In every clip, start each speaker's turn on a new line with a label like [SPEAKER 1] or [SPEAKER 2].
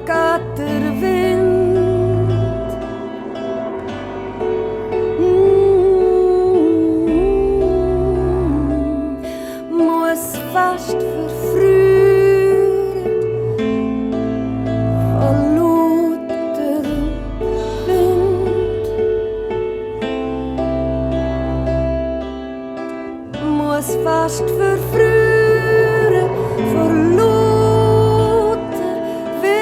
[SPEAKER 1] da geht der Wind. Muss fast verfrühen von lauter Wind. Muss fast verfrühen von lauter Wind.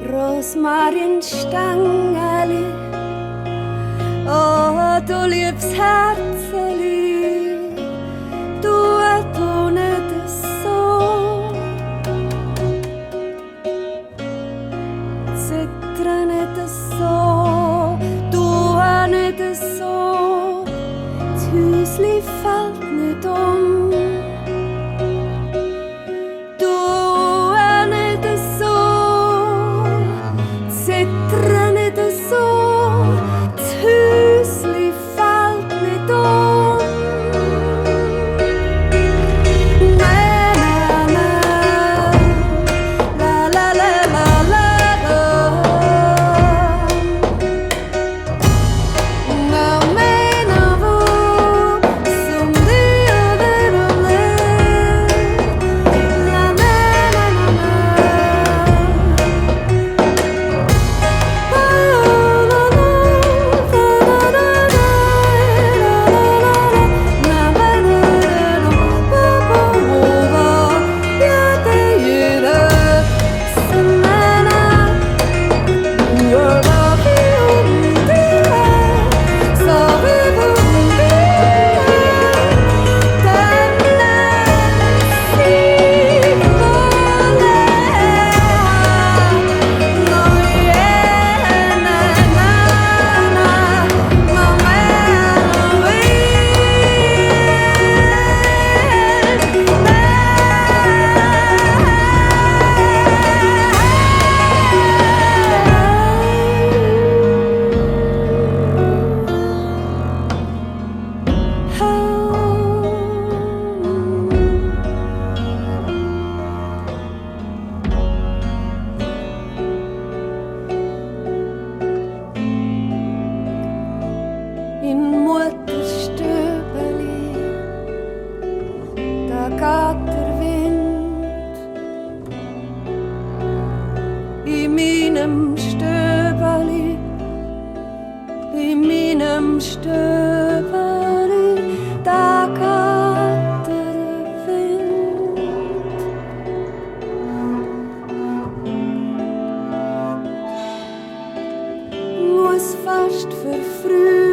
[SPEAKER 1] Rosmarinstangeli, oh, du liebes Herzeli, tu nicht so. Zittre nicht so, tu nicht so, das Häusli fällt nicht um. In Mutterstübeli, da geht der Wind. In meinem Stübeli, da geht der Wind. Muss fast verfrühen